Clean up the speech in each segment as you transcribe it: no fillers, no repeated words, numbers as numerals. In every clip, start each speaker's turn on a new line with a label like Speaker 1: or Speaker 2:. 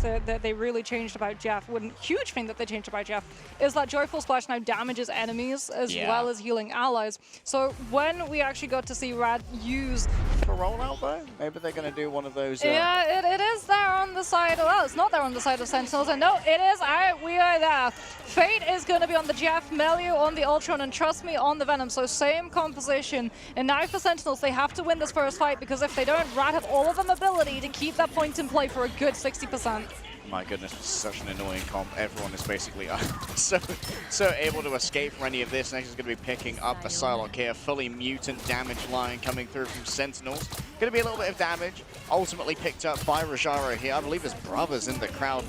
Speaker 1: that they really changed about Jeff, one huge thing that they changed about Jeff, is that Joyful Splash now damages enemies as well as healing allies. So when we actually got to see Rad use
Speaker 2: a rollout though? Maybe they're going to do one of those.
Speaker 1: Yeah, it is there on the side. Well, it's not there on the side of Sentinels. And no, it is. We are there. Fate is going to be on the Jeff, Melio on the Ultron, and trust me, on the Venom. So same composition. And now for Sentinels, they have to win this first fight, because if they don't, Rad have all of the mobility to keep that point in play for a good 60%.
Speaker 2: My goodness, this is such an annoying comp. Everyone is basically so able to escape from any of this. Next is going to be picking up the Psylocke here. Fully mutant damage line coming through from Sentinels. Going to be a little bit of damage. Ultimately picked up by Rajaro here. I believe his brothers in the crowd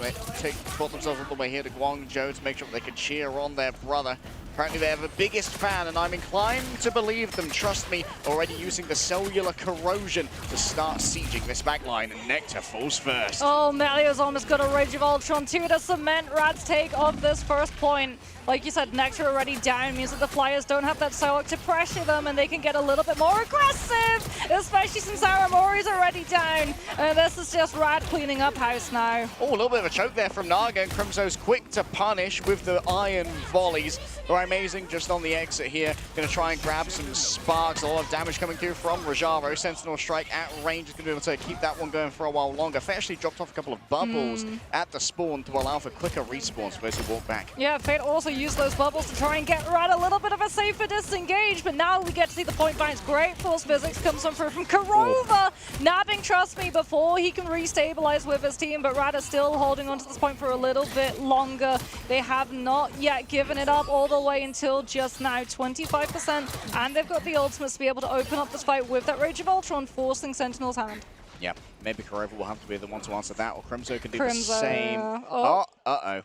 Speaker 2: brought themselves all the way here to Guangzhou to make sure they could cheer on their brother. Apparently they have the biggest fan, and I'm inclined to believe them. Trust me, already using the cellular corrosion to start sieging this backline, and Nectar falls first.
Speaker 1: Oh, Melio's almost got a Rage of Ultron too to cement Rad's take of this first point. Like you said, Nectar already down means that the Flyers don't have that Psylocke to pressure them, and they can get a little bit more aggressive, especially since Aramori's already down. This is just Rad cleaning up house now.
Speaker 2: Oh, a little bit of a choke there from Naga, and Crimso's quick to punish with the iron volleys. They're amazing just on the exit here. Going to try and grab some sparks. A lot of damage coming through from Rajaro. Sentinel strike at range is going to be able to keep that one going for a while longer. Fate actually dropped off a couple of bubbles at the spawn to allow for quicker respawns for those who walk back.
Speaker 1: Yeah, Fate also used those bubbles to try and get Rad a little bit of a safer disengage, but now we get to see the point bounce. Great force physics comes through from Karova, nabbing, trust me, before he can restabilize with his team, but Rad is still holding on to this point for a little bit longer. They have not yet given it up all the way until just now, 25%, and they've got the ultimates to be able to open up this fight with that Rage of Ultron, forcing Sentinel's hand.
Speaker 2: Yeah, maybe Karova will have to be the one to answer that, or Crimso can do the same.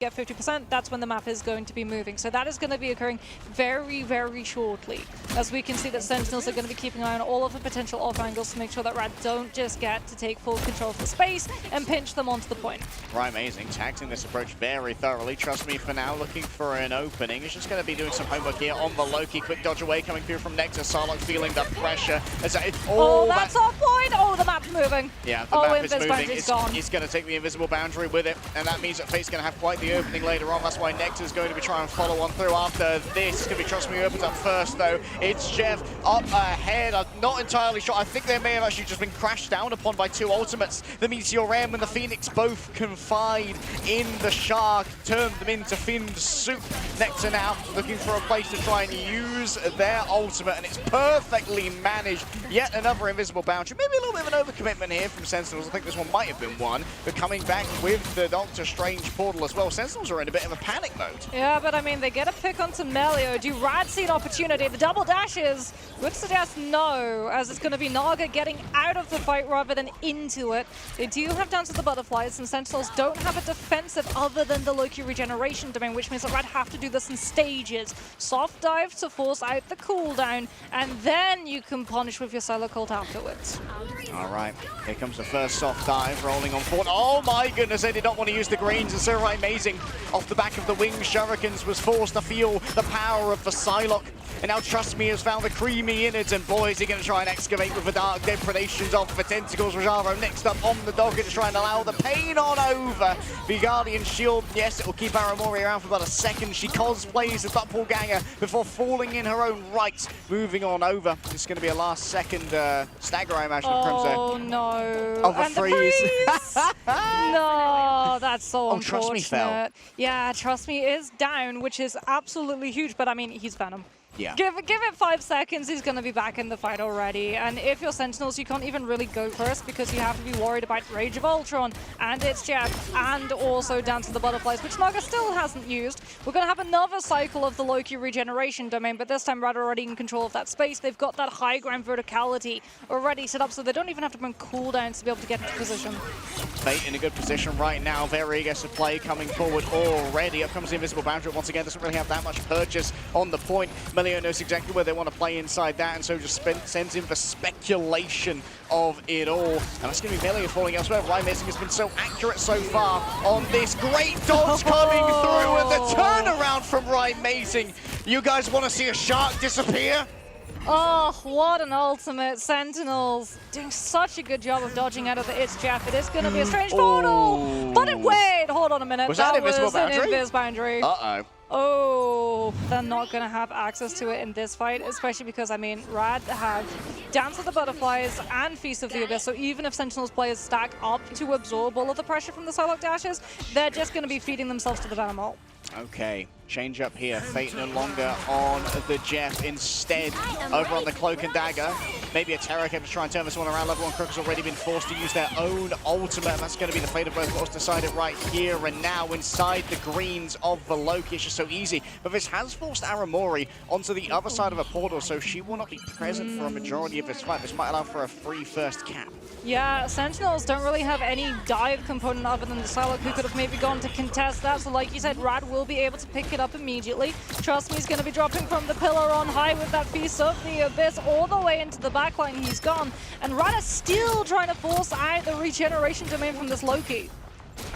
Speaker 1: Get 50%, that's when the map is going to be moving. So that is going to be occurring very, very shortly. As we can see that Sentinels are going to be keeping an eye on all of the potential off angles to make sure that Rad don't just get to take full control of the space and pinch them onto the point.
Speaker 2: Right, amazing. Taxing this approach very thoroughly. Trust me, for now, looking for an opening. He's just going to be doing some homework here on the Loki. Quick dodge away coming through from Nectar. Psylocke feeling the pressure. That's
Speaker 1: off point! Oh, the map's moving.
Speaker 2: Yeah, the map is moving.
Speaker 1: Gone.
Speaker 2: He's going to take the invisible boundary with it, and that means that Fate's going to have quite the opening later on. That's why Nectar's going to be trying to follow on through after this. It's going to be Trust Me who opens up first, though. It's Jeff up ahead. I'm not entirely sure. I think they may have actually just been crashed down upon by two ultimates. The Meteor M and the Phoenix both confide in the Shark, turned them into finned soup. Nectar now looking for a place to try and use their ultimate, and it's perfectly managed. Yet another invisible boundary. Maybe a little bit of an overcommitment here from Sentinels. I think this one might have been one, but coming back with the Doctor Strange portal as well. Sentinels are in a bit of a panic mode.
Speaker 1: Yeah, but I mean, they get a pick onto Melio. Do Rad see an opportunity? The double dashes would suggest no, as it's going to be Naga getting out of the fight rather than into it. They do have down to the butterflies, and Sentinels don't have a defensive other than the Loki regeneration domain, which means that Rad have to do this in stages. Soft dive to force out the cooldown, and then you can punish with your Psylocke ult afterwards.
Speaker 2: All right, here comes the first soft dive, rolling on forward. Oh my goodness, they did not want to use the greens. It's so amazing. Off the back of the wing, Shurikens was forced to feel the power of the Psylocke. And now Trust Me has found the creamy innards, and boy, is he going to try and excavate with the dark depredations of the tentacles. Rajaro next up on the docket to try and allow the pain on over. The Guardian Shield, yes, it will keep Aramori around for about a second. She cosplays the doppelganger before falling in her own right, moving on over. It's going to be a last second stagger, I imagine, from Crimson.
Speaker 1: Oh no.
Speaker 2: Oh, the freeze.
Speaker 1: No, that's so unfortunate.
Speaker 2: Trust Me fell.
Speaker 1: Yeah, Trust Me is down, which is absolutely huge, but I mean, he's Venom.
Speaker 2: Yeah.
Speaker 1: Give it 5 seconds, he's going to be back in the fight already. And if you're Sentinels, you can't even really go first because you have to be worried about Rage of Ultron, and it's Jeff, and also down to the butterflies, which Naga still hasn't used. We're going to have another cycle of the Loki regeneration domain, but this time Rad are already in control of that space. They've got that high ground verticality already set up, so they don't even have to burn cooldowns to be able to get into position.
Speaker 2: Fate in a good position right now. Very aggressive play coming forward already. Up comes the invisible boundary once again. Doesn't really have that much purchase on the point. Melio knows exactly where they want to play inside that, and so just sends in the speculation of it all. And that's going to be Melio falling elsewhere. Ryan Mason has been so accurate so far on this. Great dodge coming through, and the turnaround from Ryan Mason. You guys want to see a Shark disappear?
Speaker 1: Oh, what an ultimate. Sentinels doing such a good job of dodging out of the It's Jeff. It is going to be a strange portal. But wait, hold on a minute.
Speaker 2: Was that an invisible boundary?
Speaker 1: Invis boundary.
Speaker 2: Uh-oh.
Speaker 1: Oh, they're not going to have access to it in this fight, especially because, I mean, Rad have Dance of the Butterflies and Feast of the Abyss, so even if Sentinels players stack up to absorb all of the pressure from the Psylocke dashes, they're just going to be feeding themselves to the Venom ult.
Speaker 2: Okay, change up here. Fate no longer on the Jeff. Instead, over on the Cloak and Dagger. Maybe a Terror Cape to try and turn this one around. Level 1 Crook has already been forced to use their own ultimate. And that's going to be the fate of both bots decided right here and now inside the greens of the Loki. It's just so easy. But this has forced Aramori onto the other side of a portal, so she will not be present for a majority of this fight. This might allow for a free first cap.
Speaker 1: Yeah, Sentinels don't really have any dive component other than the Psylocke, who could have maybe gone to contest that. So like you said, Rad will be able to pick it up immediately. Trust me, he's going to be dropping from the pillar on high with that Feast of the Abyss all the way into the backline. He's gone. And Rad is still trying to force out the regeneration domain from this Loki.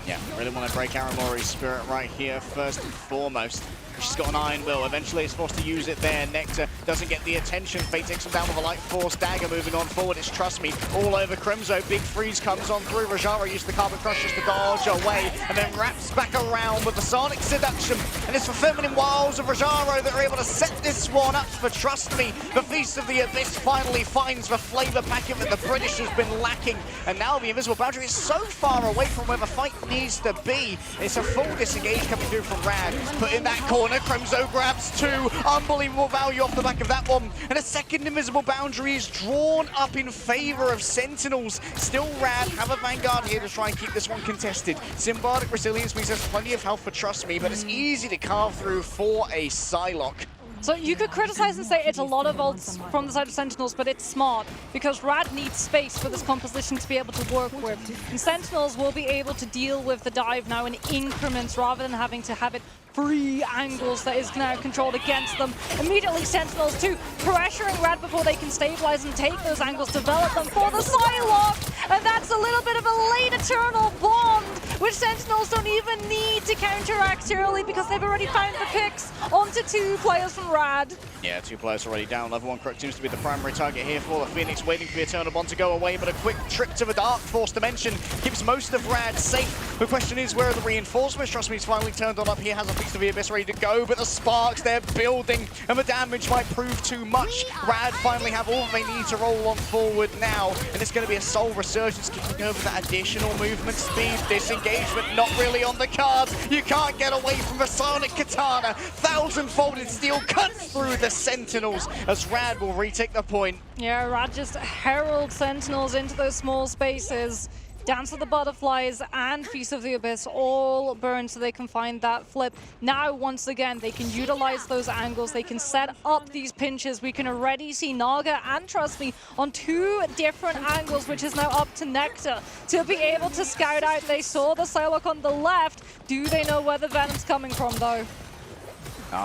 Speaker 2: Yeah, really want to break Aramori's spirit right here first and foremost. She's got an Iron Will. Eventually, it's forced to use it there. Nectar doesn't get the attention. Fate takes him down with a Light Force Dagger. Moving on forward, it's Trust Me all over Crimzo. Big freeze comes on through. Rajara used the Carbon Crush just to dodge away, and then wraps back around with the Sonic Seduction. And it's the feminine wiles of Rajaro that are able to set this one up for Trust Me. The Feast of the Abyss finally finds the flavor packet that the British has been lacking. And now the Invisible Boundary is so far away from where the fight needs to be. It's a full disengage coming through from Rad. Put in that corner. Crimzo grabs two. Unbelievable value off the back of that one. And a second invisible boundary is drawn up in favor of Sentinels. Still Rad have a Vanguard here to try and keep this one contested. Symbiotic Resilience means there's plenty of health for Trust Me, but it's easy to carve through for a Psylocke.
Speaker 1: So you could criticize and say it's a lot of ults from the side of Sentinels, but it's smart because Rad needs space for this composition to be able to work with. And Sentinels will be able to deal with the dive now in increments rather than having to have it free angles that is now controlled against them. Immediately Sentinels too, pressuring Rad before they can stabilize and take those angles, develop them for the Psylocke. And that's a little bit of a late Eternal Bond, which Sentinels don't even need to counteract early because they've already found the picks onto two players from Rad.
Speaker 2: Yeah, two players already down. Level 1 Crook seems to be the primary target here for the Phoenix, waiting for the Eternal Bond to go away, but a quick trip to the Dark Force dimension keeps most of Rad safe. The question is, where are the reinforcements? Trust Me, he's finally turned on up here, has a Feast of the Abyss ready to go, but the sparks, they're building, and the damage might prove too much. Rad finally have all they need to roll on forward now, and it's going to be a Soul Resurgence kicking over that additional movement speed. Disengagement not really on the cards. You can't get away from the Sonic Katana. Thousand-folded steel cuts through the Sentinels as Rad will retake the point.
Speaker 1: Yeah, Rad just heralds Sentinels into those small spaces. Dance of the Butterflies and Feast of the Abyss all burn so they can find that flip. Now, once again, they can utilize those angles. They can set up these pinches. We can already see Naga and Trust Me on two different angles, which is now up to Nectar to be able to scout out. They saw the Psylocke on the left. Do they know where the Venom's coming from, though?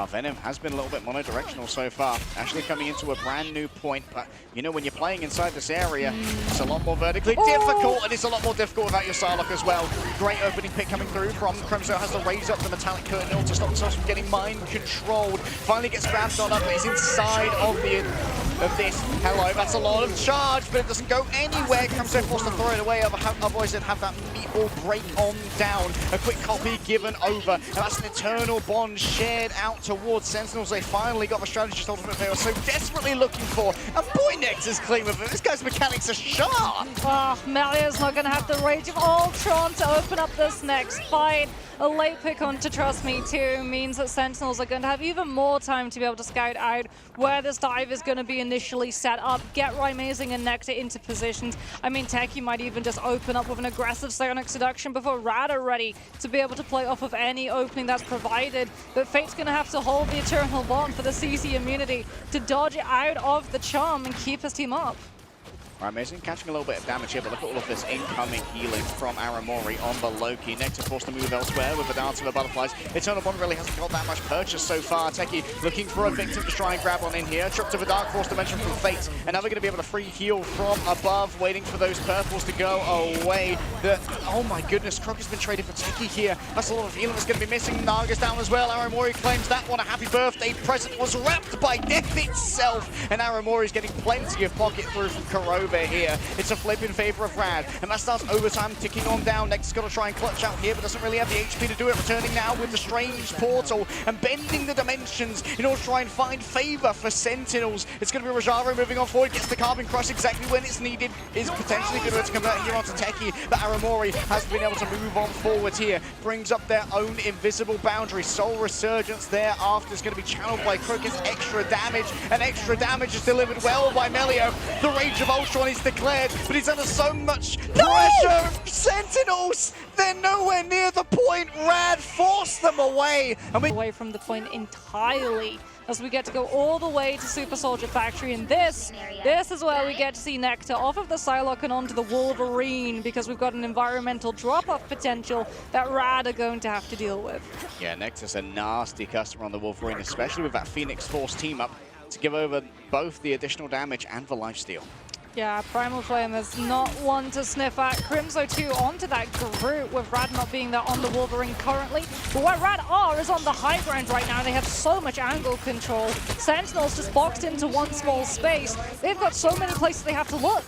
Speaker 2: Venom has been a little bit mono-directional so far. Actually coming into a brand new point, but you know, when you're playing inside this area, it's a lot more vertically difficult, and it's a lot more difficult without your Psylocke as well. Great opening pick coming through from Crimzo, has to raise up the metallic curtain to stop themselves from getting mind controlled. Finally gets grabbed on up, but he's inside of this. Hello, that's a lot of charge, but it doesn't go anywhere. Crimzo forced to throw it away, otherwise they'd have that meatball break on down. A quick copy given over, and that's an Eternal Bond shared out towards Sentinels. They finally got the strategist ultimate they were so desperately looking for. And boy, Nectar's clean with it. This guy's mechanics are sharp.
Speaker 1: Oh, Mario's not going to have the Rage of Ultron to open up this next fight. A late pick on to Trust Me too means that Sentinels are going to have even more time to be able to scout out where this dive is going to be initially set up, get Rymazing and Nectar into positions. I mean, Techie might even just open up with an aggressive Sonic Seduction before Rad are ready to be able to play off of any opening that's provided. But Fate's going to have to hold the Eternal Bond for the CC immunity to dodge out of the charm and keep his team up.
Speaker 2: Right, amazing. Catching a little bit of damage here, but look at all of this incoming healing from Aramori on the Loki. Nectar forced to move elsewhere with the dance of the butterflies. Eternal Bond really hasn't got that much purchase so far. Techie looking for a victim to try and grab on in here. Trip to the Dark Force Dimension from Fate. And now they're going to be able to free heal from above, waiting for those purples to go away. Oh my goodness, Croc has been traded for Techie here. That's a lot of healing that's going to be missing. Naga's down as well. Aramori claims that one. A happy birthday present was wrapped by death itself. And Aramori's getting plenty of pocket through from Kurova here. It's a flip in favor of Rad, and that starts overtime ticking on down. Nectar's got to try and clutch out here, but doesn't really have the HP to do it. Returning now with the strange portal and bending the dimensions in order to try and find favor for Sentinels. It's going to be Rajaro moving on forward, gets the Carbon Crush exactly when it's needed, is potentially going to convert here onto Techie, but Aramori has been able to move on forward here, brings up their own invisible boundary. Soul Resurgence thereafter is going to be channeled by Crook, gets extra damage, and extra damage is delivered well by Melio. The Rage of Ultron is declared, but he's under so much pressure. Sentinels, they're nowhere near the point. Rad forced them away. And
Speaker 1: away from the point entirely, as we get to go all the way to Super Soldier Factory, and this is where we get to see Nectar off of the Psylocke and onto the Wolverine, because we've got an environmental drop-off potential that Rad are going to have to deal with.
Speaker 2: Yeah, Nectar's a nasty customer on the Wolverine, especially with that Phoenix Force team up to give over both the additional damage and the lifesteal.
Speaker 1: Yeah, Primal Flame is not one to sniff at. Crimzo too onto that group, with Rad not being there on the Wolverine currently. But where Rad are is on the high ground right now. They have so much angle control. Sentinels just boxed into one small space. They've got so many places they have to look.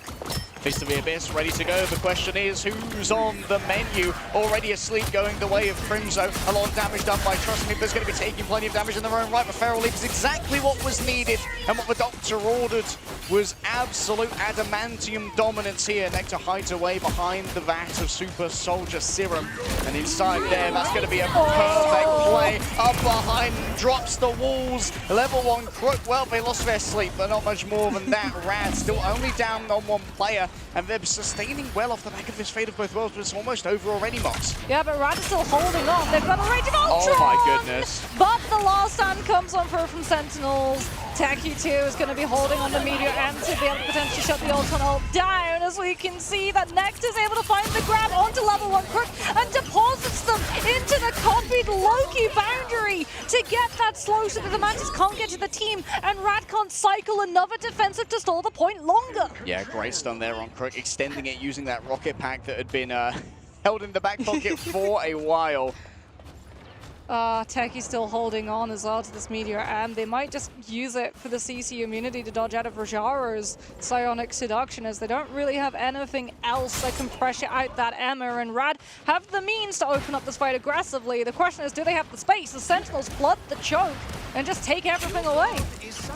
Speaker 2: Fist of the Abyss ready to go. The question is, who's on the menu? Already asleep, going the way of Crimzo. A lot of damage done by Trust Me. There's going to be taking plenty of damage in their own right, but Feral Leap is exactly what was needed. And what the Doctor ordered was absolute adamantium dominance here. Nectar hides away behind the vat of Super Soldier Serum. And inside there, that's going to be a perfect play. Up behind, drops the walls. Level 1 Crook. Well, they lost their sleep, but not much more than that. Rad still only down on one player. And they're sustaining well off the back of this Fate of Both Worlds, but it's almost over already, Mox.
Speaker 1: Yeah, but Rad is still holding on. They've got a Rage of Ultron!
Speaker 2: Oh my goodness.
Speaker 1: But the last stand comes on through from Sentinels. Techie 2 is going to be holding on the Meteor M to be able to potentially shut the Ultron ult down, as we can see that Nectar's able to find the grab onto level 1 Crook and deposits them into the copied Loki boundary to get that slow so that the Mantis can't get to the team, and Rad can't cycle another defensive to stall the point longer.
Speaker 2: Yeah, great stun there on Crook, extending it using that rocket pack that had been held in the back pocket for a while.
Speaker 1: Techie's still holding on as well to this Meteor M. They might just use it for the CC immunity to dodge out of Rajaro's Psionic Seduction, as they don't really have anything else that can pressure out that Emma, and Rad have the means to open up this fight aggressively. The question is, do they have the space? The Sentinels flood the choke and just take everything away.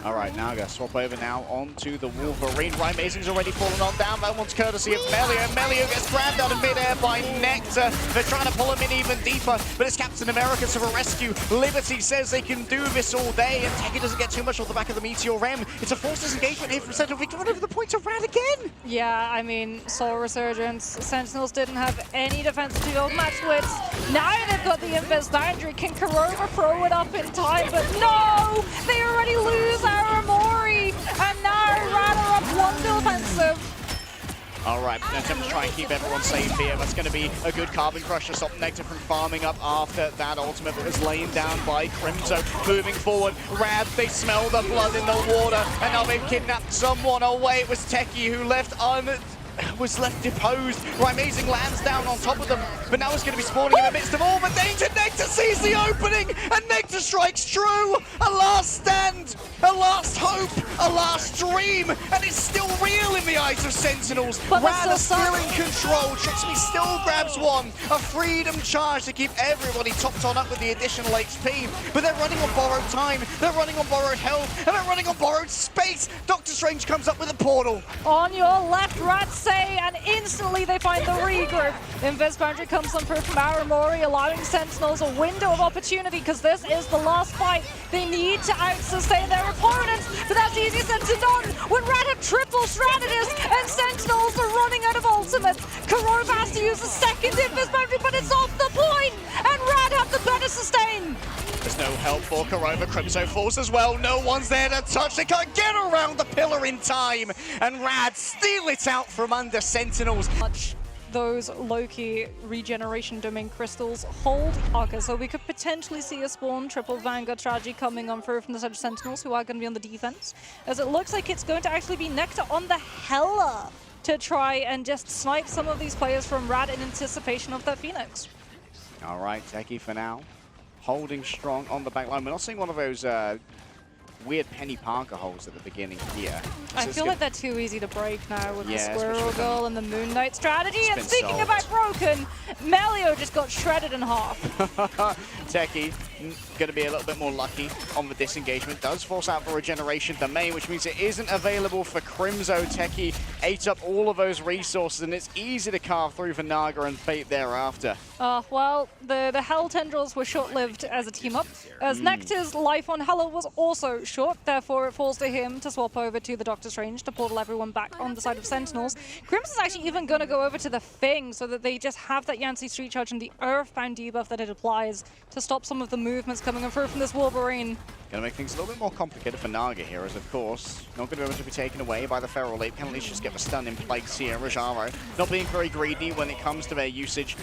Speaker 2: All right, Naga, swap over now onto the Wolverine. Ryan Mason's already fallen on down. That one's courtesy of Melio. Melio gets grabbed out of midair by Nectar. They're trying to pull him in even deeper, but it's Captain America to the rescue. Liberty says they can do this all day, and Techie doesn't get too much off the back of the Meteor M. It's a forced disengagement here from Sentinel. Victor over the point of Rad again.
Speaker 1: Yeah, I mean, Soul Resurgence. Sentinels didn't have any defense to go match with. Now they've got the Invis boundary. Can Kurova throw it up in time? But no! They already lose Aramori, and now Rad are up one defensive.
Speaker 2: All right, attempt to try and keep everyone safe here. That's going to be a good Carbon Crush to stop Nectar from farming up after that ultimate that was laying down by Crimzo. Moving forward, Rad, they smell the blood in the water, and now they've kidnapped someone away. It was Techie who was left deposed. Right, Amazing lands down on top of them, but now it's going to be spawning in the midst of all the danger. Nectar sees the opening, and Nectar strikes true. A last stand, a last hope, a last dream, and it's still real in the eyes of Sentinels. Rad are still in control. Trixie still grabs one. A freedom charge to keep everybody topped on up with the additional HP, but they're running on borrowed time, they're running on borrowed health, and they're running on borrowed space. Doctor Strange comes up with a portal.
Speaker 1: On your left, Rad say, and instantly they find the regroup. Invis boundary comes on through from Aramori, allowing Sentinels a window of opportunity, because this is the last fight. They need to out-sustain their opponents, but that's easier said than done when Rad have triple strategists and Sentinels are running out of ultimates. Kurova has to use a second Invis boundary, but it's off the point, and Rad have the better sustain.
Speaker 2: There's no help for Corova. Crimso falls as well. No one's there to touch. They can't get around the pillar in time. And Rad steal it out from under Sentinels.
Speaker 1: Those Loki regeneration domain crystals hold Arca, so we could potentially see a spawn triple Vanguard strategy coming on through from the Sedge Sentinels, who are going to be on the defense, as it looks like it's going to actually be Nectar on the Hella to try and just snipe some of these players from Rad in anticipation of that Phoenix.
Speaker 2: All right, Techie for now, holding strong on the back line. We're not seeing one of those weird Penny Parker holes at the beginning here.
Speaker 1: I feel like they're too easy to break now with the Squirrel Girl and the Moon Knight strategy. And speaking about broken, Melio just got shredded in half.
Speaker 2: Techie going to be a little bit more lucky on the disengagement. Does force out for regeneration domain, which means it isn't available for Crimso. Techie ate up all of those resources, and it's easy to carve through for Naga and Fate thereafter.
Speaker 1: Well, the Hell Tendrils were short-lived as a team-up, as Nectar's life on Hella was also short, therefore it falls to him to swap over to the Doctor Strange to portal everyone back on the side of Sentinels. Crimson's actually even going to go over to the Fing so that they just have that Yancy Street Charge and the Earthbound debuff that it applies to stop some of the movements coming in through from this Wolverine.
Speaker 2: Going to make things a little bit more complicated for Naga here, as of course, not going to be able to be taken away by the Feral Leap. Can at least just get the stun in place here. Rajaro not being very greedy when it comes to their usage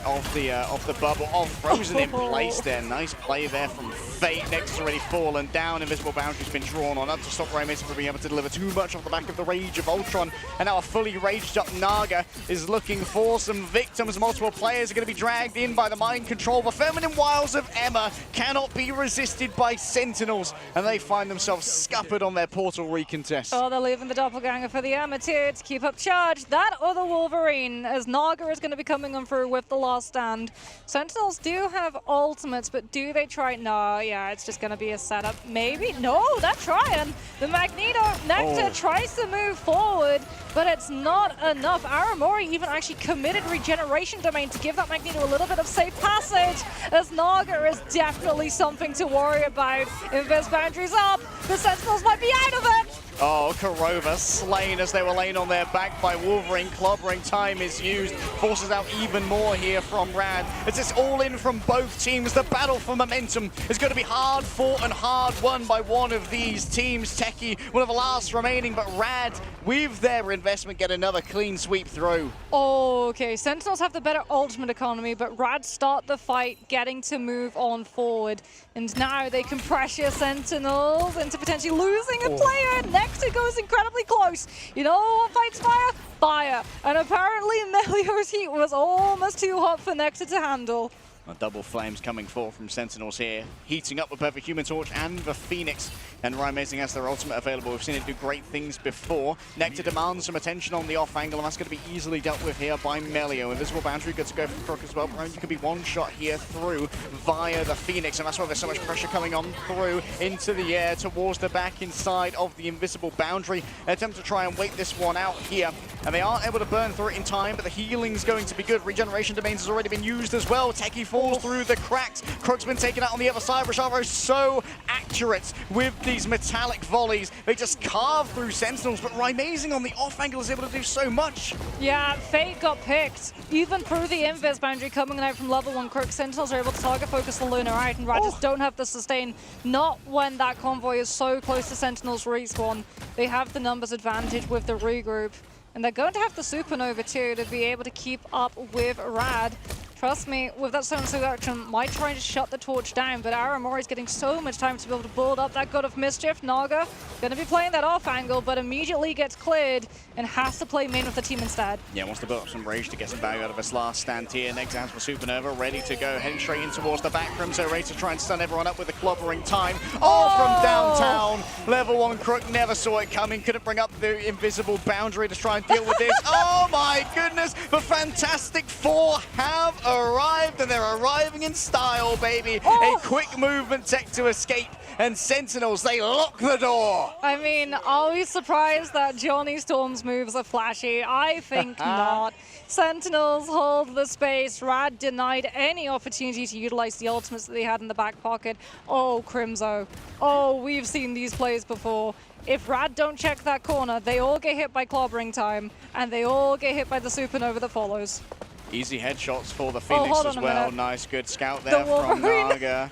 Speaker 2: of the bubble. Oh, frozen in place there. Nice play there from Fate. Next already fallen down. Invisible Boundary's been drawn on up to stop Raymond from being able to deliver too much off the back of the Rage of Ultron. And now a fully raged up Naga is looking for some victims. Multiple players are going to be dragged in by the mind control. The feminine wiles of Emma cannot be resisted by Sentinels, and they find themselves scuppered on their portal recontest.
Speaker 1: Oh, they're leaving the Doppelganger for the Amateur to keep up charge. That or the Wolverine, as Naga is going to be coming on through with the last stand. Sentinels do have ultimates, but do they try? No, yeah, it's just going to be a setup. Maybe? No, they're trying. The Magneto Nectar tries to move forward, but it's not enough. Aramori even actually committed regeneration domain to give that Magneto a little bit of safe passage, as Naga is definitely something to worry about. Invis Boundary's up, the Sentinels might be out of it.
Speaker 2: Oh, Corova slain as they were laying on their back by Wolverine. Clobbering time is used. Forces out even more here from Rad. As it's all in from both teams. The battle for momentum is going to be hard fought and hard won by one of these teams. Techie, one of the last remaining, but Rad, with their investment, get another clean sweep through.
Speaker 1: Okay, Sentinels have the better ultimate economy, but Rad start the fight, getting to move on forward. And now they can pressure Sentinels into potentially losing a player. Nectar goes incredibly close. You know what fights fire? Fire. And apparently Melio's heat was almost too hot for Nectar to handle.
Speaker 2: Double flames coming forth from Sentinels here, heating up with both the Human Torch and the Phoenix. And Ryan Amazing has their ultimate available. We've seen it do great things before. Nectar demands some attention on the off angle, and that's going to be easily dealt with here by Melio. Invisible Boundary good to go for Crook as well. But you could be one shot here through via the Phoenix, and that's why there's so much pressure coming on through into the air towards the back inside of the Invisible Boundary. An attempt to try and wait this one out here, and they aren't able to burn through it in time, but the healing's going to be good. Regeneration domains has already been used as well. Techie falls through the cracks. Crook's been taken out on the other side. Rashavo so accurate with these metallic volleys. They just carve through Sentinels, but Rymazing on the off angle is able to do so much.
Speaker 1: Yeah, Fate got picked. Even through the Invis Boundary coming out from level 1, Crook, Sentinels are able to target focus the Luna out, and Rad just don't have the sustain. Not when that convoy is so close to Sentinels respawn. They have the numbers advantage with the regroup. And they're going to have the Supernova too to be able to keep up with Rad. Trust me, with that Stone Seduction, might try to shut the torch down, but Aramori's getting so much time to be able to build up that God of Mischief. Naga going to be playing that off angle, but immediately gets cleared and has to play main with the team instead.
Speaker 2: Yeah, wants to build up some rage to get some value out of this last stand here. Next has for Supernova, ready to go, heading straight in towards the back. Crimso ready to try and stun everyone up with the clobbering time. From downtown. Level 1 Crook never saw it coming, couldn't bring up the Invisible Boundary to try and deal with this. Oh my goodness, the Fantastic Four have arrived, and they're arriving in style, baby. A quick movement tech to escape, and Sentinels, they lock the door.
Speaker 1: I mean, are we surprised that Johnny Storm's moves are flashy? I think not. Sentinels hold the space. Rad denied any opportunity to utilize the ultimates that they had in the back pocket. Oh, Crimso. Oh, we've seen these plays before. If Rad don't check that corner, they all get hit by clobbering time, and they all get hit by the Supernova that follows.
Speaker 2: Easy headshots for the Phoenix as well. Nice, good scout there from Naga.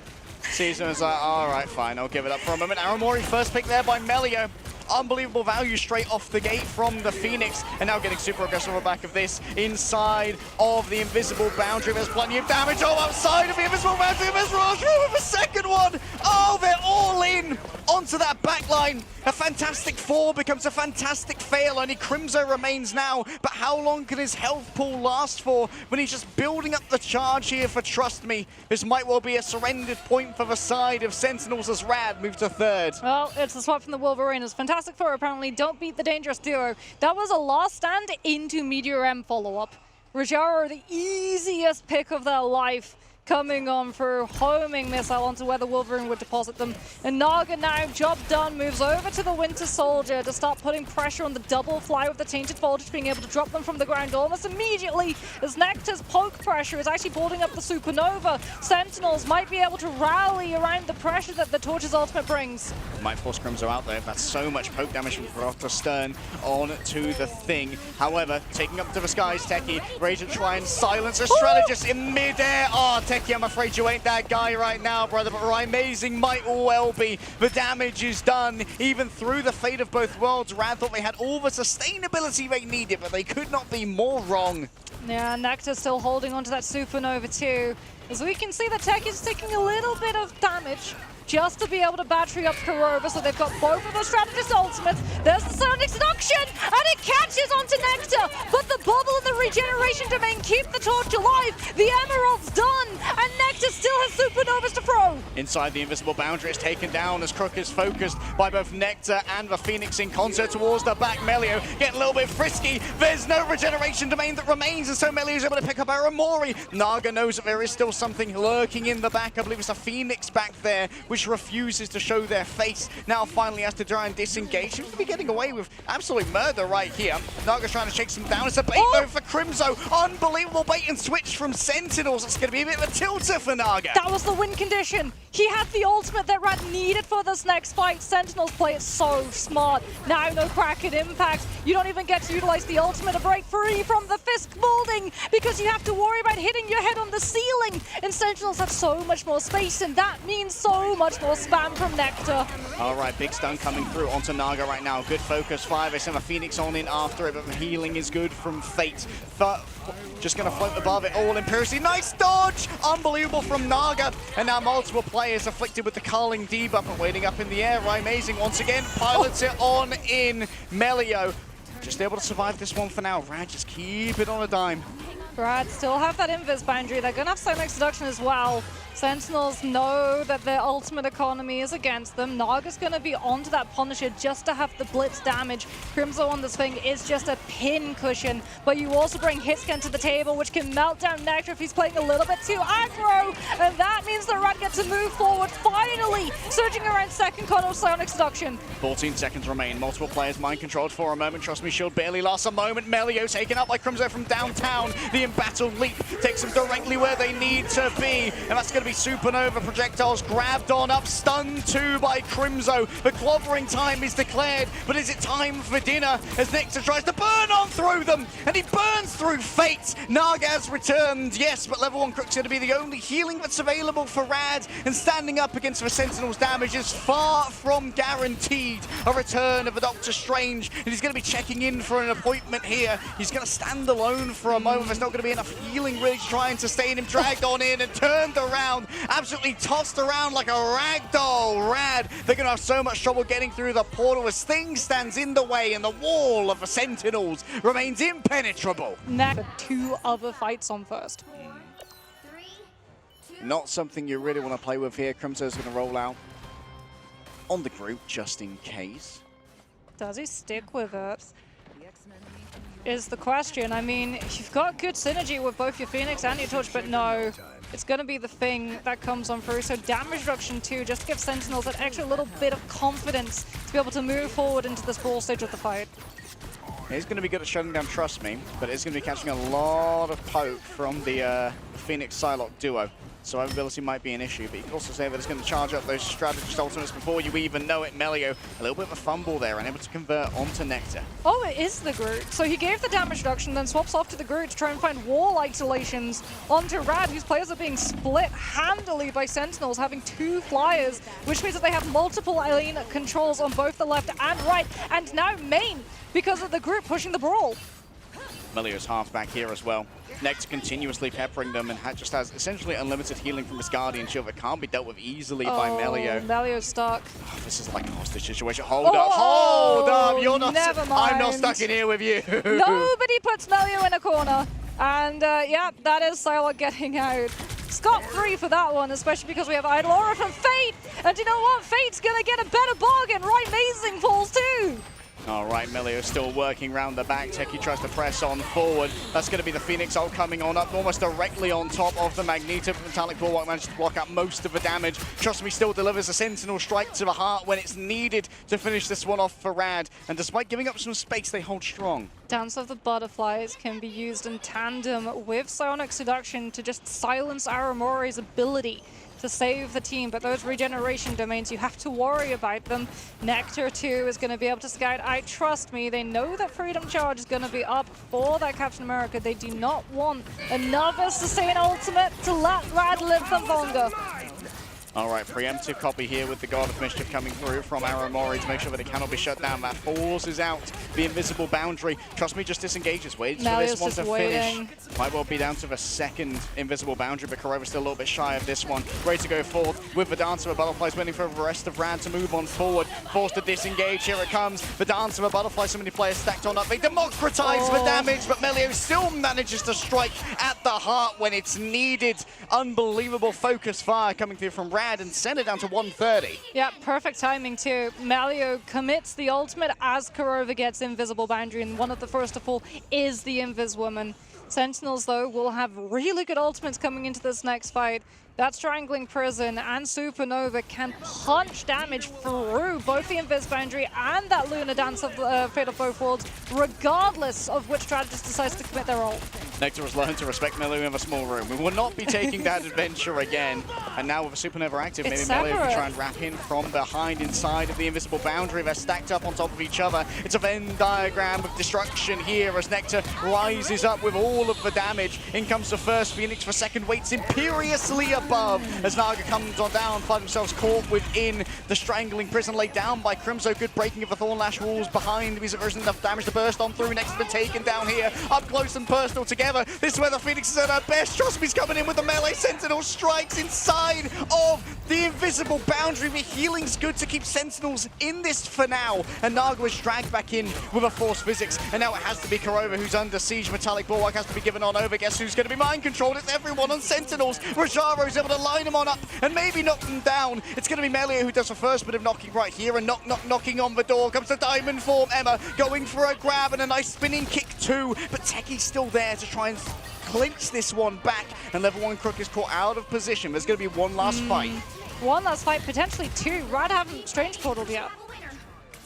Speaker 2: Sees him as like, all right, fine, I'll give it up for a moment. Aramori first pick there by Melio. Unbelievable value straight off the gate from the Phoenix, and now getting super aggressive on the back of this inside of the invisible boundary. There's plenty of damage all outside of the invisible boundary. Invisible through with a second one. Oh, they're all in onto that backline. A fantastic fall becomes a fantastic fail. Only Crimzo remains now, but how long can his health pool last for when he's just building up the charge here for Trust Me? This might well be a surrendered point for the side of Sentinels as Rad moves to third.
Speaker 1: Well, it's a swap from the Wolverines. Fantastic Four apparently don't beat the Dangerous Duo. That was a last stand into Meteor M follow-up. Rajaro, the easiest pick of their life, coming on for homing missile onto where the Wolverine would deposit them. And Naga now, job done, moves over to the Winter Soldier to start putting pressure on the double fly with the Tainted Voltage, being able to drop them from the ground almost immediately as Nectar's poke pressure is actually building up the Supernova. Sentinels might be able to rally around the pressure that the Torch's ultimate brings.
Speaker 2: Might force Crimzo out there. That's so much poke damage from Grotto Stern on to the Thing. However, taking up to the skies, Techie, ready to try and silence a strategist in midair. Oh, Techie, I'm afraid you ain't that guy right now, brother, but Amazing might well be. The damage is done, even through the fate of both worlds. Rad thought they had all the sustainability they needed, but they could not be more wrong.
Speaker 1: Yeah, Nectar still holding onto that Supernova too. As we can see, the Tech is taking a little bit of damage just to be able to battery up Kurova, so they've got both of the strategist ultimates. There's the Sonic Seduction, and it catches onto Nectar, but the bubble and the regeneration domain keep the Torch alive. The Emerald's done, and Nectar still has Supernovas to throw.
Speaker 2: Inside the invisible boundary is taken down as Crook is focused by both Nectar and the Phoenix in concert towards the back. Melio getting a little bit frisky. There's no regeneration domain that remains, and so Melio is able to pick up Aramori. Naga knows that there is still something lurking in the back. I believe it's a Phoenix back there, which refuses to show their face. Now finally has to try and disengage. Seems to be getting away with absolute murder right here. Naga's trying to shake some down. It's a bait though for Crimzo. Unbelievable bait and switch from Sentinels. It's going to be a bit of a tilter for Naga.
Speaker 1: That was the win condition. He had the ultimate that Rad needed for this next fight. Sentinels play it so smart. Now no Kraken impact. You don't even get to utilize the ultimate to break free from the Fisk molding because you have to worry about hitting your head on the ceiling. And Sentinels have so much more space, and that means so much more spam from Nectar.
Speaker 2: All right, big stun coming through onto Naga right now. Good focus fire. They send a Phoenix on in after it, but the healing is good from Fate. Just going to float above it all. Imperacy, nice dodge! Unbelievable from Naga. And now multiple players afflicted with the Carling debuff and waiting up in the air. Amazing once again pilots it on in. Melio just able to survive this one for now. Rad just keep it on a dime.
Speaker 1: Rad still have that invis boundary. They're going to have Sonic Seduction as well. Sentinels know that their ultimate economy is against them. Naga's going to be onto that Punisher just to have the blitz damage. Crimzo on this thing is just a pin cushion, but you also bring Hitscan to the table, which can melt down Nectar if he's playing a little bit too aggro, and that means that Rad gets to move forward, finally surging around second con of Sonic Seduction.
Speaker 2: 14 seconds remain. Multiple players mind controlled for a moment. Trust me, shield barely lasts a moment. Melio taken up by Crimzo from downtown. The embattled leap takes them directly where they need to be, and that's going to be Supernova projectiles grabbed on up, stunned too by Crimzo. The clobbering time is declared, but is it time for dinner as Nectar tries to burn on through them, and he burns through Fate. Naga's returned, yes, but level 1 Crook's going to be the only healing that's available for Rad, and standing up against the Sentinels' damage is far from guaranteed. A return of a Doctor Strange, and he's going to be checking in for an appointment here. He's going to stand alone for a moment. There's not going to be enough healing really to try and sustain him. Dragged on in and turned around, absolutely tossed around like a ragdoll. Rad, they're going to have so much trouble getting through the portal as Thing stands in the way, and the wall of the Sentinels remains impenetrable.
Speaker 1: Nectar 2 other fights on first.
Speaker 2: Not something you really want to play with here. Crimzo's going to roll out on the group just in case.
Speaker 1: Does he stick with it? Is the question. I mean, you've got good synergy with both your Phoenix and your Torch, but no, it's going to be the Thing that comes on through. So damage reduction too, just to give Sentinels that extra little bit of confidence to be able to move forward into this ball stage of the fight.
Speaker 2: He's going to be good at shutting down Trust Me, but it's going to be catching a lot of poke from the Phoenix Psylocke duo. Survivability might be an issue, but you can also say that it's going to charge up those strategist ultimates before you even know it. Melio, a little bit of a fumble there, and able to convert onto Nectar.
Speaker 1: Oh, it is the Groot. So he gave the damage reduction, then swaps off to the Groot to try and find wall isolations onto Rad, whose players are being split handily by Sentinels, having 2 flyers, which means that they have multiple lane controls on both the left and right, and now main because of the Groot pushing the brawl.
Speaker 2: Melio's half back here as well. Nectar continuously peppering them and just has essentially unlimited healing from his Guardian Shield that can't be dealt with easily by Melio.
Speaker 1: Melio's stuck.
Speaker 2: Oh, this is like a hostage situation. Hold up! You're not.
Speaker 1: Never mind.
Speaker 2: I'm not stuck in here with you.
Speaker 1: Nobody puts Melio in a corner. And yeah, that is Psylocke getting out. Scot-free for that one, especially because we have Idle Aura from Fate. And you know what? Fate's going to get a better bargain. Right, Amazing falls too.
Speaker 2: All right, Melio still working round the back. Techie tries to press on forward. That's going to be the Phoenix ult coming on up almost directly on top of the Magneto. Metallic Bulwark managed to block out most of the damage. Trust Me still delivers a Sentinel strike to the heart when it's needed to finish this one off for Rad. And despite giving up some space, they hold strong.
Speaker 1: Dance of the Butterflies can be used in tandem with Psionic Seduction to just silence Aramori's ability to save the team, but those regeneration domains, you have to worry about them. Nectar, too, is going to be able to scout out. Trust me, they know that Freedom Charge is going to be up for that Captain America. They do not want another Sustain ultimate to let Rad live them longer.
Speaker 2: All right, preemptive copy here with the God of Mischief coming through from Aramori to make sure that it cannot be shut down. That forces out the invisible boundary. Trust Me just disengages, waits for this one to finish. Might well be down to the second invisible boundary, but Kurova's still a little bit shy of this one. Ready to go forth with the Dance of the Butterflies, waiting for the rest of Rad to move on forward. Forced to disengage, here it comes. The Dance of the Butterflies, so many players stacked on up. They democratize the damage, but Melio still manages to strike at the heart when it's needed. Unbelievable focus fire coming through from Rad and send it down to 130.
Speaker 1: Yeah, perfect timing too. Melio commits the ultimate as Kurova gets invisible boundary, and one of the first to fall is the Invis Woman. Sentinels, though, will have really good ultimates coming into this next fight. That Strangling Prison and Supernova can punch damage through both the Invis Boundary and that Luna Dance of Fatal Both Worlds, regardless of which strategist decides to commit their ult.
Speaker 2: Nectar has learned to respect Melio in a small room. We will not be taking that adventure again. And now with a Supernova active, maybe Melio can try and wrap in from behind inside of the invisible boundary. They're stacked up on top of each other. It's a Venn diagram of destruction here as Nectar rises up with all of the damage. In comes the first Phoenix for second, waits imperiously above as Naga comes on down, find themselves caught within the Strangling Prison laid down by Crimso. Good breaking of the Thornlash walls behind. There isn't enough damage to burst on through. Next has been taken down here, up close and personal together. This is where the Phoenix is at her best. Trust Me's coming in with the melee. Sentinel strikes inside of the invisible boundary. The healing's good to keep Sentinels in this for now. And Naga was dragged back in with a force physics. And now it has to be Kurova who's under siege. Metallic Bulwark has to be given on over. Guess who's going to be mind controlled? It's everyone on Sentinels. Rajaro's able to line him on up and maybe knock them down. It's going to be Melio who does the first bit of knocking right here. And knocking on the door comes the Diamond Form. Emma going for a grab and a nice spinning kick too. But Techie's still there to try and clinch this one back. And Level 1 Crook is caught out of position. There's going to be one last fight.
Speaker 1: One last fight, potentially two. Rad haven't Strange Portaled yet.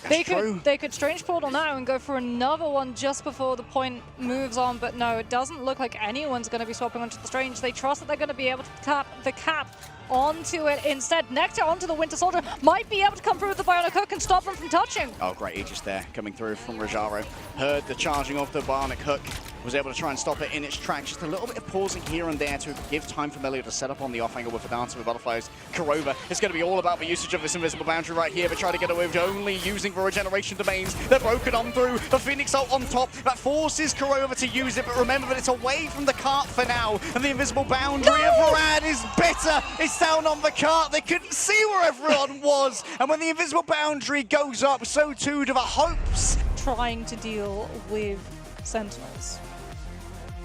Speaker 1: They could Strange Portal now and go for another one just before the point moves on, but no, it doesn't look like anyone's going to be swapping onto the Strange. They trust that they're going to be able to tap the cap onto it instead. Nectar onto the Winter Soldier, might be able to come through with the Bionic Hook and stop him from touching. Oh,
Speaker 2: great Aegis there coming through from Rajaro. Heard the charging of the Bionic Hook, was able to try and stop it in its tracks. Just a little bit of pausing here and there to give time for Melio to set up on the off angle with the Dance of the Butterflies. Kurova, it's going to be all about the usage of this invisible boundary right here, but try to get away with only using the regeneration domains. They're broken on through. The Phoenix ult on top. That forces Kurova to use it, but remember that it's away from the cart for now. And the invisible boundary of Rad is better. It's down on the cart. They couldn't see where everyone was. And when the invisible boundary goes up, so too do the hopes.
Speaker 1: Trying to deal with Sentinels.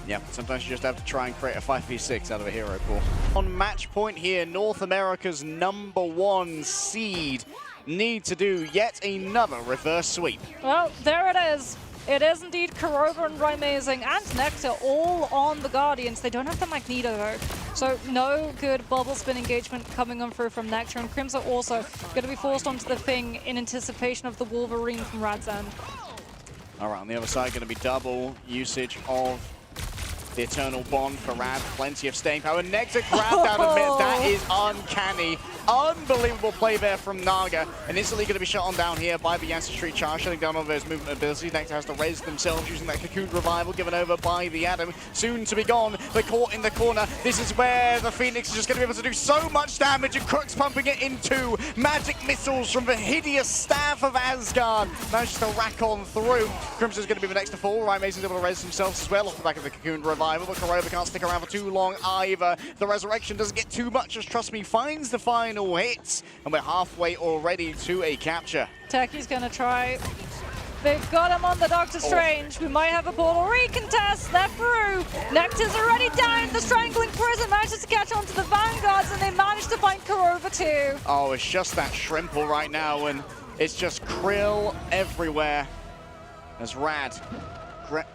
Speaker 2: Yeah, sometimes you just have to try and create a 5v6 out of a hero pool. On match point here, North America's #1 seed need to do yet another reverse sweep.
Speaker 1: Well, there it is. It is indeed Kurova and Amazing and Nectar all on the Guardians. They don't have the Magneto though, so no good bubble spin engagement coming on through from Nectar. And Crimson also going to be forced onto the Thing in anticipation of the Wolverine from Rad's end.
Speaker 2: All right, on the other side, going to be double usage of The Eternal Bond for Rad, plenty of staying power. Nectar grabbed out of mid. That is uncanny. Unbelievable play there from Naga. And instantly going to be shot on down here by the Ancestry Charge, shutting down all those movement abilities. Nectar has to res themselves using that Cocoon Revival given over by the Adam. Soon to be gone. They're caught in the corner. This is where the Phoenix is just going to be able to do so much damage. And Crook's pumping it into magic missiles from the hideous staff of Asgard. Manages to rack on through. Crimson's going to be the next to fall. Right, Mason's able to res themselves as well off the back of the Cocoon Revival, but Corova can't stick around for too long either. The Resurrection doesn't get too much as Trust Me finds the final hits, and we're halfway already to a capture.
Speaker 1: Techie's gonna try. They've got him on the Doctor Strange. We might have a portal recontest. They're through. Nectar's already down. The Strangling Prison manages to catch on to the Vanguards, and they manage to find Corova too.
Speaker 2: Oh, it's just that Shrimple right now, and it's just krill everywhere. As Rad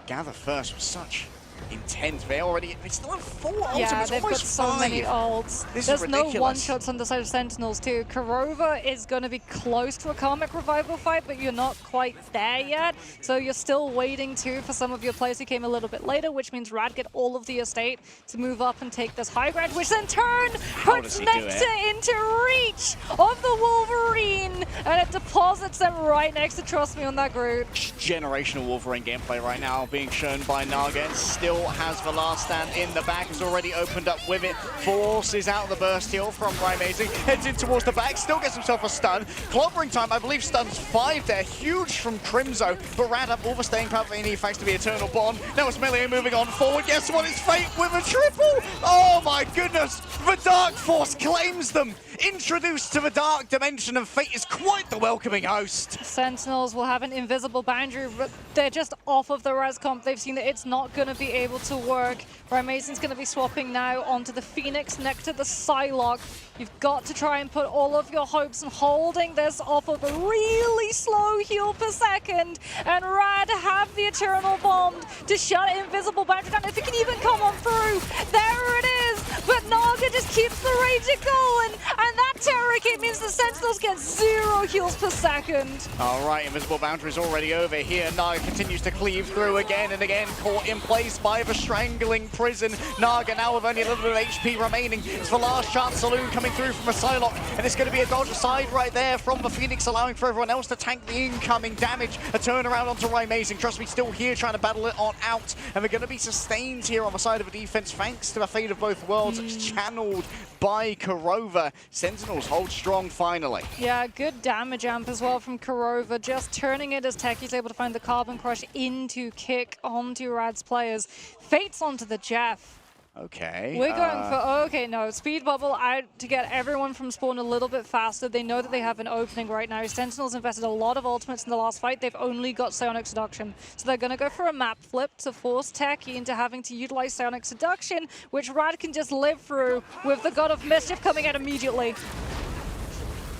Speaker 2: gather first with such intent. They still have 4 ults.
Speaker 1: Yeah, they've got so many ults. There's no one-shots on the side of Sentinels too. Corova is going to be close to a Karmic Revival fight, but you're not quite there yet. So you're still waiting too for some of your players who came a little bit later, which means Rad get all of the estate to move up and take this high ground, which then puts Nectar into reach of the Wolverine, and it deposits them right next to Trust Me on that group.
Speaker 2: Generational Wolverine gameplay right now being shown by Naga, and still has the last stand in the back. Has already opened up with it. Forces out the burst heal from Amazing. Heads in towards the back. Still gets himself a stun. Clobbering time, I believe stuns 5 there. Huge from Crimzo. But Rad have all the staying power they need thanks to the Eternal Bond. Now it's Melee moving on forward. Guess what? It's Fate with a triple. Oh my goodness. The Dark Force claims them. Introduced to the Dark Dimension, and Fate is quite the welcoming host.
Speaker 1: Sentinels will have an invisible boundary, but they're just off of the res comp. They've seen that it's not going to be able to work. Mason's going to be swapping now onto the Phoenix next to the Psylocke. You've got to try and put all of your hopes on holding this off of a really slow heal per second. And Rad have the Eternal Bomb to shut invisible boundary down. If it can even come on through, there it is. But Naga just keeps the rage going. And that Terror Kit means the Sentinels get 0 heals per second.
Speaker 2: All right, invisible boundary is already over here. Naga continues to cleave through again and again, caught in place by the Strangling Prison. Naga now with only a little bit of HP remaining. It's the last chance saloon coming through from a Psylocke, and it's going to be a dodge aside right there from the Phoenix, allowing for everyone else to tank the incoming damage. A turnaround onto Amazing. Trust Me, still here trying to battle it on out, and they're going to be sustained here on the side of the defense thanks to the Fate of Both Worlds. It's channeled by Corova. Sentinels hold strong finally.
Speaker 1: Yeah, good damage amp as well from Corova, just turning it as Techie's able to find the Carbon Crush into kick onto Rad's players. Fate's onto the Jeff.
Speaker 2: Okay.
Speaker 1: We're going for, okay, no, speed bubble out to get everyone from spawn a little bit faster. They know that they have an opening right now. Sentinels invested a lot of ultimates in the last fight. They've only got Psionic Seduction. So they're going to go for a map flip to force Techie into having to utilize Psionic Seduction, which Rad can just live through with the God of Mischief coming out immediately.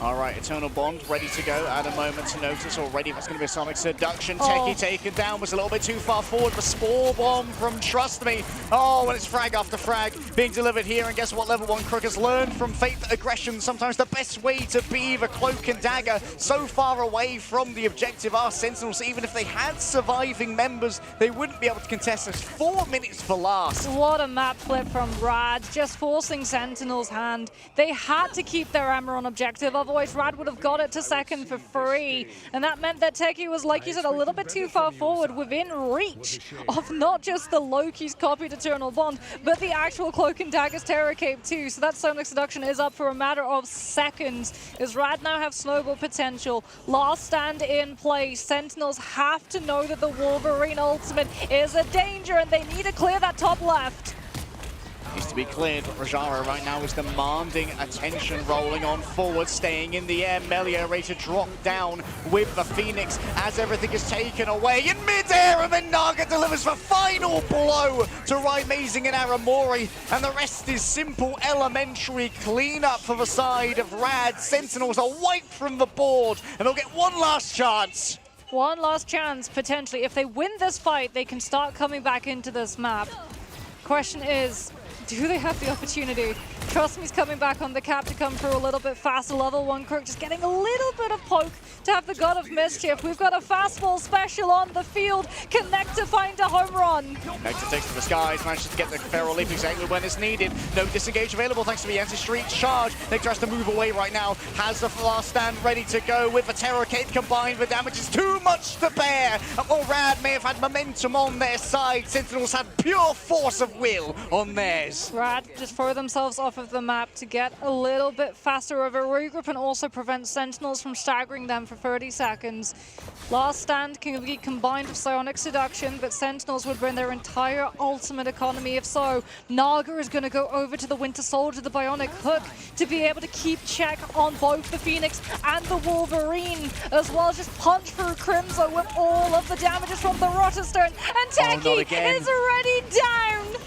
Speaker 2: All right, Eternal Bond ready to go at a moment's notice already. That's going to be a Sonic Seduction. Techie taken down, was a little bit too far forward. The Spore Bomb from Trust Me. Oh, and it's frag after frag being delivered here. And guess what? Level 1 Crook has learned from Fate that aggression, sometimes the best way to be the Cloak and Dagger. So far away from the objective are Sentinels. Even if they had surviving members, they wouldn't be able to contest this. 4 minutes for last.
Speaker 1: What a map flip from Rad, just forcing Sentinel's hand. They had to keep their armor on objective, otherwise Rad would have got it to second for free. And that meant that Techie was, like you said, a little bit too far forward, within reach of not just the Loki's copied Eternal Bond, but the actual Cloak and Dagger's Terror Cape too. So that Sonic Seduction is up for a matter of seconds, as Rad now have snowball potential. Last stand in place. Sentinels have to know that the Wolverine ultimate is a danger, and they need to clear that top left.
Speaker 2: Needs to be cleared, but Rajara right now is demanding attention, rolling on forward, staying in the air. Melia ready to drop down with the Phoenix as everything is taken away in mid-air, and then Naga delivers the final blow to Amazing and Aramori, and the rest is simple, elementary cleanup for the side of Rad. Sentinels are wiped from the board, and they'll get one last chance.
Speaker 1: One last chance, potentially. If they win this fight, they can start coming back into this map. Question is, do they have the opportunity? Trust me's coming back on the cap to come through a little bit faster. Level 1 Crook just getting a little bit of poke to have the God of Mischief. We've got a fastball special on the field. Connect to find a home run.
Speaker 2: Nectar takes to the skies, manages to get the Feral Leap exactly when it's needed. No disengage available thanks to the anti-street charge. Nectar has to move away right now. Has the last stand ready to go with the Terror Kit combined. The damage is too much to bear. While Rad may have had momentum on their side, Sentinels had pure force of will on theirs.
Speaker 1: Rad just throw themselves off of the map to get a little bit faster of a regroup and also prevent Sentinels from staggering them for 30 seconds. Last stand can be combined with Psionic Seduction, but Sentinels would bring their entire ultimate economy. If so, Naga is going to go over to the Winter Soldier, the Bionic Hook, to be able to keep check on both the Phoenix and the Wolverine, as well as just punch through Crimson with all of the damages from the Rotterstone. And Techie is already down!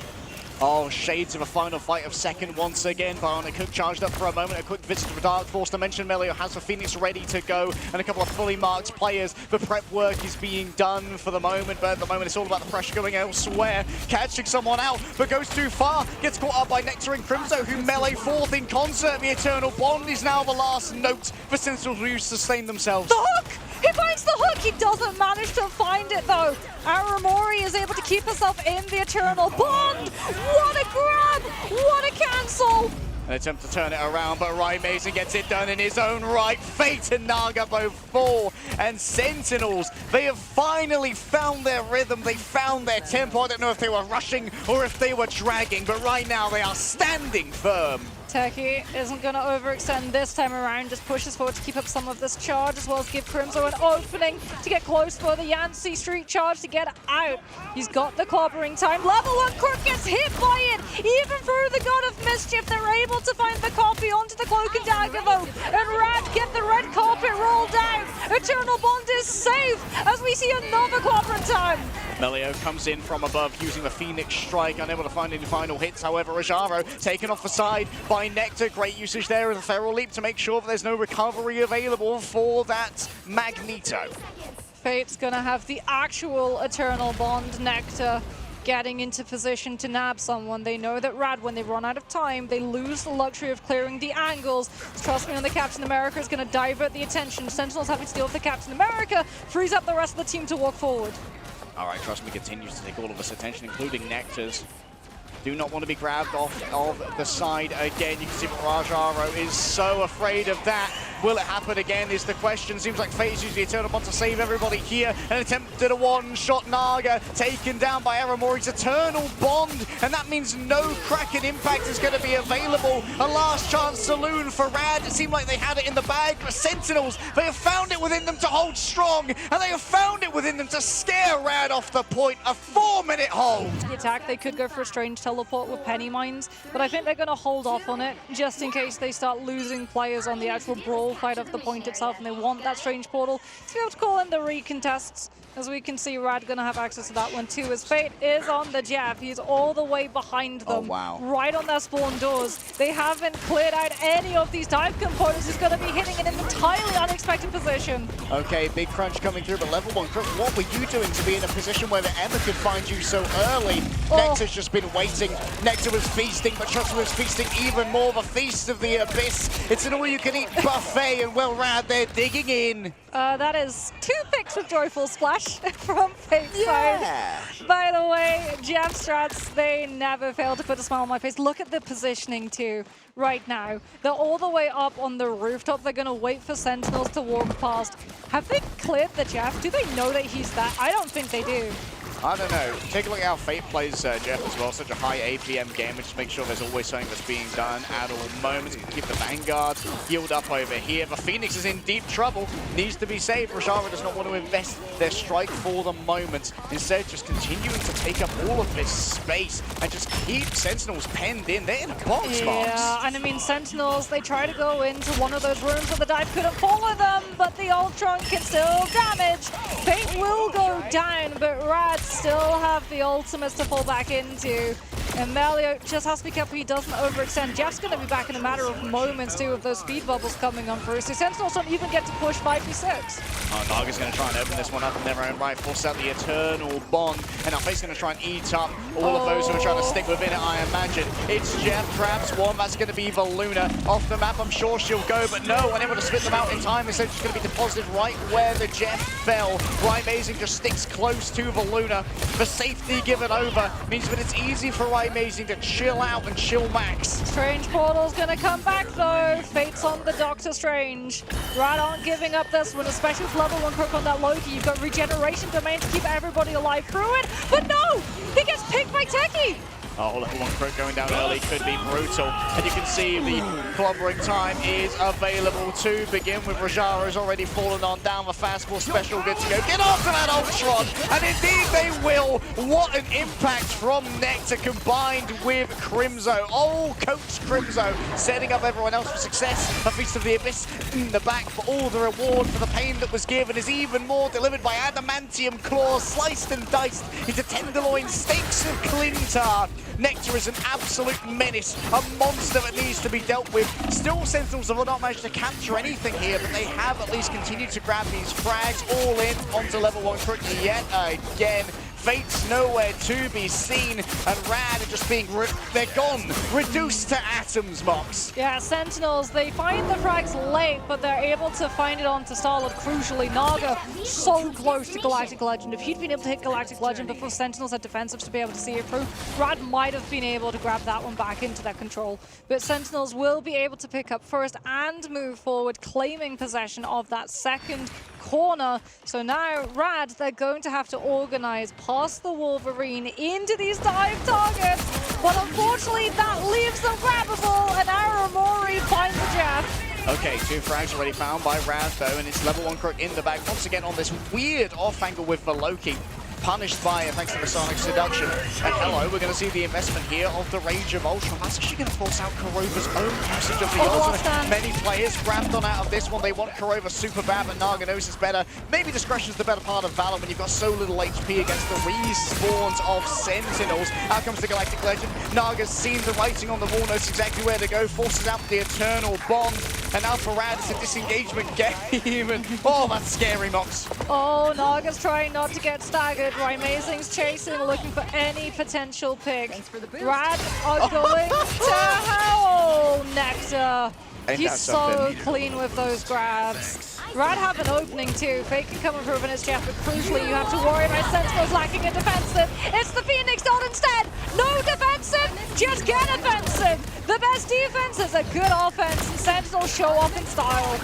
Speaker 2: Oh, shades of a final fight of second once again. Bionic Hook charged up for a moment. A quick visit to the Dark Force Dimension. Melio has the Phoenix ready to go, and a couple of fully marked players. The prep work is being done for the moment, but at the moment it's all about the pressure going elsewhere. Catching someone out, but goes too far. Gets caught up by Nectar and Crimson, who melee forth in concert. The Eternal Bond is now the last note for Sentinels to sustain themselves.
Speaker 1: The hook! He finds the hook! He doesn't manage to find it though. Aramori is able to keep herself in the Eternal Bond. What a grab! What a cancel!
Speaker 2: An attempt to turn it around, but Ryan Mason gets it done in his own right. Fate and Naga both fall. And Sentinels, they have finally found their rhythm. They found their tempo. I don't know if they were rushing or if they were dragging, but right now they are standing firm.
Speaker 1: Techie isn't going to overextend this time around, just pushes forward to keep up some of this charge, as well as give Crimson an opening to get close for the Yancy Street charge to get out. He's got the clobbering time. Level 1 Crook gets hit by it, even through the God of Mischief. They're able to find the copy onto the Cloak and Dagger though, and Rad get the red carpet rolled out. Eternal Bond is safe, as we see another clobbering time.
Speaker 2: Melio comes in from above using the Phoenix Strike, unable to find any final hits. However, Rajaro taken off the side by Nectar. Great usage there of the Feral Leap to make sure that there's no recovery available for that Magneto.
Speaker 1: Fate's gonna have the actual Eternal Bond. Nectar getting into position to nab someone. They know that Rad, when they run out of time, they lose the luxury of clearing the angles. Trust me on the Captain America is going to divert the attention. Sentinels having to deal with the Captain America frees up the rest of the team to walk forward.
Speaker 2: All right, Trust Me continues to take all of this attention, including Nectar's. Do not want to be grabbed off of the side again. You can see Rajaro is so afraid of that. Will it happen again is the question. Seems like Fate's using the Eternal Bond to save everybody here. An attempt at a one-shot Naga, taken down by Aramori's Eternal Bond, and that means no Kraken impact is going to be available. A last chance saloon for Rad. It seemed like they had it in the bag, but Sentinels, they have found it within them to hold strong, and they have found it within them to scare Rad off the point. A 4-minute hold.
Speaker 1: The attack, they could go for a strange teleport with Penny Mines, but I think they're going to hold off on it just in case they start losing players on the actual brawl fight of the point itself, and they want that strange portal to be able to call in the recontests. As we can see, Rad going to have access to that one too, as Fate is on the jab. He's all the way behind them,
Speaker 2: oh, wow.
Speaker 1: right on their spawn doors. They haven't cleared out any of these dive components. He's going to be hitting in an entirely unexpected position.
Speaker 2: Okay, big crunch coming through, but level 1 Crook, what were you doing to be in a position where the Emma could find you so early? Nectar's just been waiting. Nectar was feasting, but Trust was feasting even more. The feast of the abyss. It's an all-you-can-eat buffet, and well, Rad, they're digging in.
Speaker 1: That is 2 picks with Joyful Splash from Fate's side. By the way, jab strats, they never fail to put a smile on my face. Look at the positioning too right now. They're all the way up on the rooftop. They're going to wait for Sentinels to walk past. Have they cleared the Jeff? Do they know that he's that? I don't think they do.
Speaker 2: I don't know. Take a look at how Fate plays Jeff as well. Such a high APM game, and just make sure there's always something that's being done at all moments. Keep the Vanguard healed up over here. The Phoenix is in deep trouble. Needs to be saved. Rajaro does not want to invest their strike for the moment. Instead, just continuing to take up all of this space and just keep Sentinels penned in. They're in a box.
Speaker 1: Yeah, and I mean, Sentinels, they try to go into one of those rooms, but the dive couldn't follow them, but the Ultron can still damage. Fate will go down, but Rad's still have the ultimates to fall back into. And Melio just has to be careful he doesn't overextend. Jeff's going to be back in a matter of moments too with those speed bubbles coming on through. So Sentinels don't even get to push 5v6.
Speaker 2: Naga's going to try and open this one up in their own right, force out the Eternal Bond, and now Fate's going to try and eat up all of those who are trying to stick within it, I imagine. It's Jeff, grabs one, that's going to be Valuna. Off the map, I'm sure she'll go, but no, unable to spit them out in time. Instead, she's going to be deposited right where the Jeff fell. Amazing just sticks close to Valuna. The safety given over means that it's easy for Amazing to chill out and chill max.
Speaker 1: Strange Portal's gonna come back though. Fate's on the Doctor Strange. Rad aren't giving up this one, especially with level 1 Crook on that Loki. You've got regeneration domain to keep everybody alive through it. But no! He gets picked by Techie!
Speaker 2: Oh, level 1 Crook going down early could be brutal. And you can see the clobbering time is available to begin with. Rajara's already fallen on down the fastball special, good to go. Get after that Ultron! And indeed they will! What an impact from Nectar combined with Crimzo. Oh, Coach Crimzo setting up everyone else for success. A Feast of the Abyss in the back for all the reward for the pain that was given is even more delivered by Adamantium Claws, sliced and diced into tenderloin steaks of Clintar. Nectar is an absolute menace, a monster that needs to be dealt with. Still, Sentinels have not managed to capture anything here, but they have at least continued to grab these frags all in onto level 1 Crook yet again. Fate's nowhere to be seen, and Rad are just being, they're gone, reduced to atoms, Mox.
Speaker 1: Yeah, Sentinels, they find the frags late, but they're able to find it onto Starlord, crucially. Naga, so close to Galactic Legend. If he'd been able to hit Galactic Legend before Sentinels had defensives to be able to see it through, Rad might have been able to grab that one back into their control. But Sentinels will be able to pick up first and move forward, claiming possession of that second corner. So now, Rad, they're going to have to organize past the Wolverine into these dive targets. But unfortunately, that leaves them grabbable, and Aramori finds the Jeff.
Speaker 2: Okay, 2 frags already found by Rad though, and it's level 1 Crook in the back once again on this weird off angle with the Loki. Punished by it thanks to the Sonic Seduction. And hello, we're going to see the investment here of the Rage of Ultron. That's actually going to force out Kurova's own usage of the ultimate. Many players grabbed on out of this one. They want Kurova super bad, but Naga knows it's better. Maybe discretion's the better part of Valor when you've got so little HP against the respawns of Sentinels. Out comes the Galactic Legend. Naga's seen the writing on the wall, knows exactly where to go, forces out the Eternal Bond. And now for Rad, it's a disengagement game. And oh, that's scary, Mox.
Speaker 1: Oh, Naga's trying not to get staggered. Amazing's chasing, looking for any potential pick. Rad are going to howl. Nectar. He's so clean with those grabs. Rad have an opening too. Fake can come and prove in his Jeff, but crucially you have to worry about Sentinels lacking a defensive. It's the Phoenix Dot instead. No defensive, just get offensive. The best defense is a good offense, and Sentinels show off in style.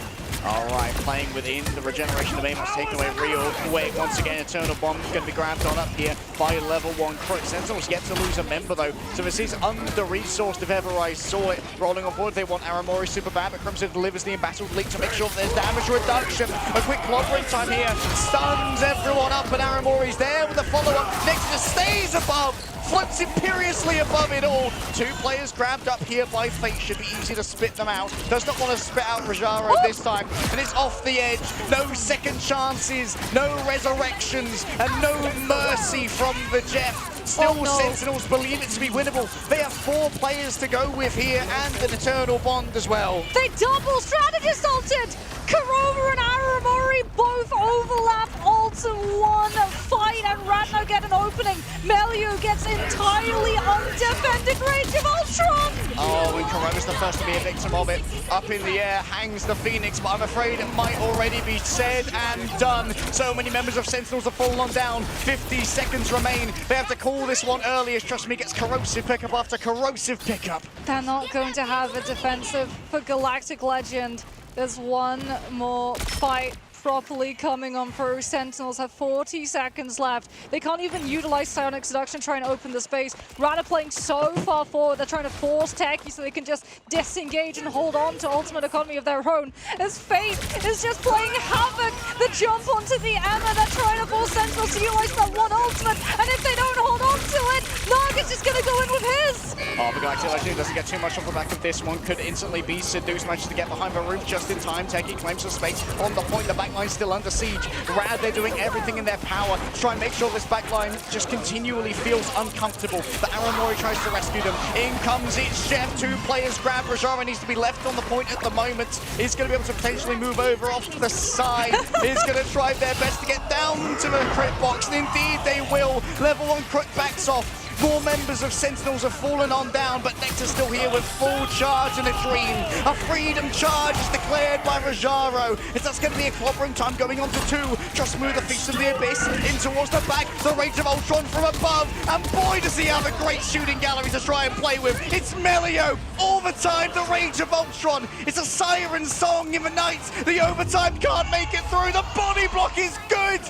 Speaker 2: Alright, playing within the regeneration domain was taken away real quick. Once again, Eternal Bomb going to be grabbed on up here by level 1 Crook. Sentinels yet to lose a member though, so this is under-resourced if ever I saw it. Rolling on board, they want Aramori super bad, but Crimson delivers the embattled leak to make sure that there's damage reduction. A quick clobbering time here, stuns everyone up, and Aramori's there with the follow-up. Nectar stays above, floats imperiously above it all. 2 players grabbed up here by Fate, should be easy to spit them out. Does not want to spit out Rajara this time, and it's off the edge. No second chances, no resurrections, and no mercy from the Jeff. Still, Sentinels believe it to be winnable. They have 4 players to go with here, and an Eternal Bond as well.
Speaker 1: They double strategist ulted! Kurova and Aramori both overlap ult in one fight, and Radno get an opening. Melio gets entirely undefended Rage of Ultron!
Speaker 2: Oh, and Kurova's the first to be a victim of it. Up in the air hangs the Phoenix, but I'm afraid it might already be said and done. So many members of Sentinels have fallen on down. 50 seconds remain. They have to call this one early as Trust Me gets corrosive pickup after corrosive pickup.
Speaker 1: They're not going to have a defensive for Galactic Legend. There's one more fight properly coming on through. Sentinels have 40 seconds left. They can't even utilize Sonic Seduction trying to open the space. Rad are playing so far forward, they're trying to force Techie so they can just disengage and hold on to ultimate economy of their own. As Fate is just playing havoc. The jump onto the Emma, they're trying to force Sentinels to utilize that one ultimate, and if they don't hold on to it, Naga's just gonna go in with his.
Speaker 2: Oh, but Galactic Legend doesn't get too much off the back of this one. Could instantly be seduced. Manages to get behind the roof just in time, taking claims of space on the point. The backline's still under siege. Rad, they're doing everything in their power to try and make sure this backline just continually feels uncomfortable. But Aramori tries to rescue them. In comes it's Jeff. 2 players grab. Rajara needs to be left on the point at the moment. He's going to be able to potentially move over off to the side. He's going to try their best to get down to the crit box. And indeed they will. Level 1 crit backs off. More members of Sentinels have fallen on down, but Nectar's still here with full charge and a dream. A freedom charge is declared by Rajaro. That's going to be a clobbering time going on to 2. Just move the Feast of the Abyss in towards the back. The Rage of Ultron from above. And boy, does he have a great shooting gallery to try and play with. It's Melio all the time. The Rage of Ultron. It's a siren song in the night. The overtime can't make it through. The body block is good.